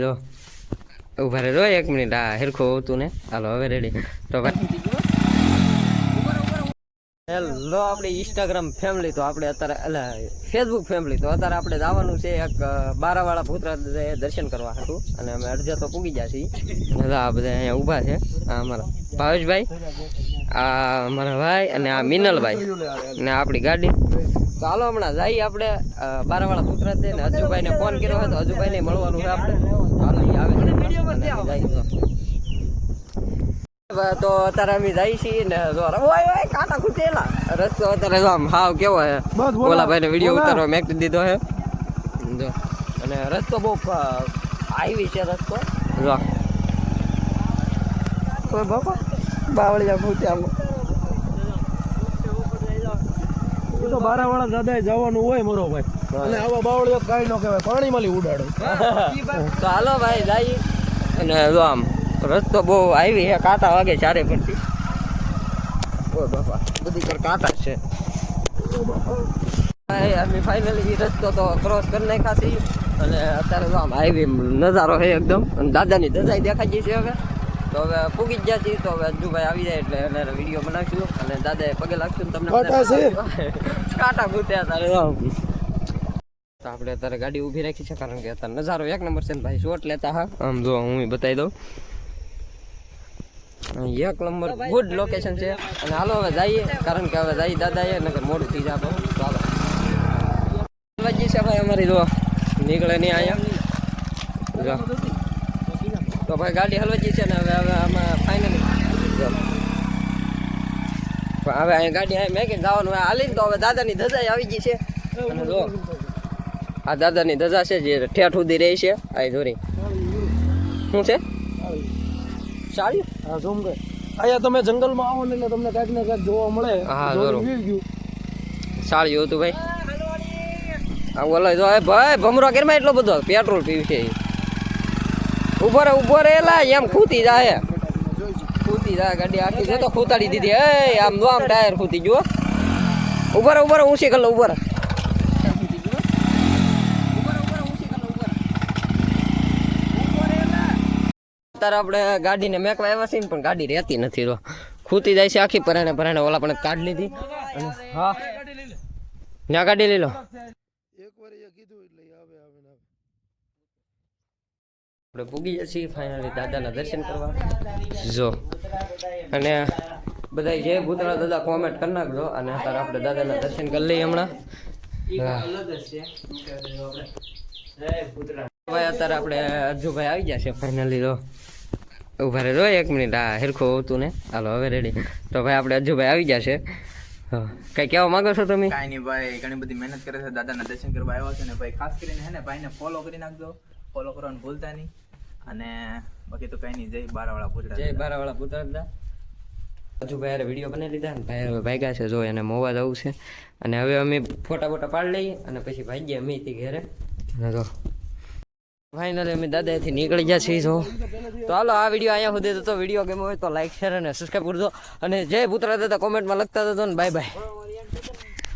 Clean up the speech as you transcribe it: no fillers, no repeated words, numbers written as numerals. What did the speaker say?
જો ઉભા રે, એક મિનિટ. હા હેરખો તું ને. હાલો હવે રેડી. તો હેલો આપણી ઇન્સ્ટાગ્રામ ફેમિલી, તો આપણે અત્યારે એટલે ફેસબુક ફેમિલી, તો અત્યારે આપણે જવાનું છે એક બારાવાળા પુત્ર દર્શન કરવા હતું. અને અમે અડધે તો પૂગી ગયા છીએ. આ બધા અહીંયા ઊભા છે. આ અમારા ભાવેશભાઈ, આ અમારા ભાઈ, અને આ મિનલભાઈ, ને આપણી ગાડી. તો હાલો હમણાં જઈએ આપણે બારાવાળા પુત્ર છે ને અજુભાઈને ફોન કર્યો હોય તો અજુભાઈને મળવાનું છે આપણે. હાલો એ આવે તો અત્યારે અમે જઈએ છીએ ને કાંટા ખૂટેલા રસ્તો અત્યારે આમ હાવ કેવો છે. ઓલા ભાઈને વિડીયો ઉતારવા મેં દીધો છે જો. અને રસ્તો બહુ હાઈવી છે રસ્તો જો. બાપા બાવળિયા ખૂટ્યા તો બારાવાળા દાદા જવાનું હોય મોરો ભાઈ, અને આવા બાવળિયા કાઈ ન કહેવાય, પાણીમાં ઉડાડે. તો હાલો ભાઈ જઈએ. અને જો આમ રસ્તો બહુ આવી છે, કાંટા વાગે ચારે પડતી. ઓ બાપા બધી કર કાંટા છે. અમે ફાઇનલી રસ્તો તો ક્રોસ કરી નાખ્યા છીએ. અને અત્યારે તો આમ હાઈવે નજારો છે એકદમ. અને દાદાની દજાઈ દેખાઈ છે હવે. તો હવે પૂગી જ ગયા છીએ. તો હવે અજુભાઈ આવી જાય એટલે એને વિડીયો બનાવીશું. અને દાદાએ પગે લાગશું ને તમને કાંટા ફૂટ્યા તારે. તો આપણે અત્યારે ગાડી ઊભી રાખી છે કારણ કે અત્યારે નજારો એક નંબર છે ને ભાઈ. શોટ લેતા હા આમ જો હું બતાવી દઉં. એક નંબર ગુડ લોકેશન છે. અને હાલો હવે જઈએ કારણ કે હવે જઈએ દાદા નગર મોડું થઈ જાય. તો હાલો હલવાજી છે ભાઈ અમારી. જો નીકળે નહીં અહીંયા જો. તો ભાઈ ગાડી હલવાજી છે ને હવે આમાં ફાઇનલી હવે અહીંયા ગાડી મેં કે જવાનું હાલીને. તો હવે દાદાની ધજા આવી ગઈ છે. અને જો આ દાદાની ધજા છે જે ઠેઠ સુધી રહી છે. આ જોરી શું છે સાડી. હા જોમ કે અહીંયા તમે જંગલમાં આવો ને એટલે તમને કાંઈક ને કાંઈક જોવા મળે. હા જોરું સાડી હતું ભાઈ. આ ઓલો જો ભાઈ ભમરો કેરમાં એટલો બધો પેટ્રોલ પીવું છે. ઉભો રે એલા એમ ખૂતી જાય ગાડી આખી છે. તો ખૂતાડી દીધી. એ આમ જો આમ ટાયર ખૂતી ગયો. ઉભો રે ઊંચી કર લો. ઉભો રે અત્યારે આપણે ગાડીને મેકવા આવ્યા છીએ પણ ગાડી રહેતી નથી. તો ખૂતી જાય છે આખી. પરાણે ઓલા પણ કાઢી લીધી. હા ત્યાં ગાડી લઈ લો. આપણે પૂગી જઈએ છીએ ફાઇનલી દાદાના દર્શન કરવા જો. અને બધા જે ભૂતળા દાદા કોમેન્ટ કરી નાખજો. અને અત્યારે આપણે દાદાના દર્શન કરી લઈએ હમણાં. ભાઈ અત્યારે આપણે અજુભાઈ આવી ગયા છે ફાઇનલી. તો ઉભા રે એક મિનિટ. હા હેરખો તું ને. હાલો હવે રેડી. તો ભાઈ આપણે અજુભાઈ આવી ગયા છે. કઈ કહેવા માંગો છો તમે? કાંઈ નહીં ભાઈ, ઘણી બધી મહેનત કરે છે, દાદાના દર્શન કરવા આવ્યા છે ને ભાઈ. ખાસ કરીને હે ને ભાઈને ફોલો કરી નાખજો, ફોલો કરવાનું ભૂલતા નહીં. અને બાકી તો કઈ નહીં. જય બારાવાળા પુત્ર. જય બારાવાળા પુત્ર. અજુભાઈ યાર વિડીયો બનાવી લીધા ને ભાઈ હવે ભાગ્યા છે. જો એને મોવા જવું છે. અને હવે અમે ફોટા પાડી લઈએ અને પછી ભાગીએ અમે ઘેરે. તો ફાઇનલી અમે દાદાથી નીકળી ગયા છીએ. તો હાલો આ વિડીયો અહીંયા સુધી તો વિડીયો ગમ્યો હોય તો લાઈક શેર અને સબસ્ક્રાઈબ કરજો. અને જય પુત્ર દાદા કોમેન્ટમાં લખતા જજો ને. Bye bye.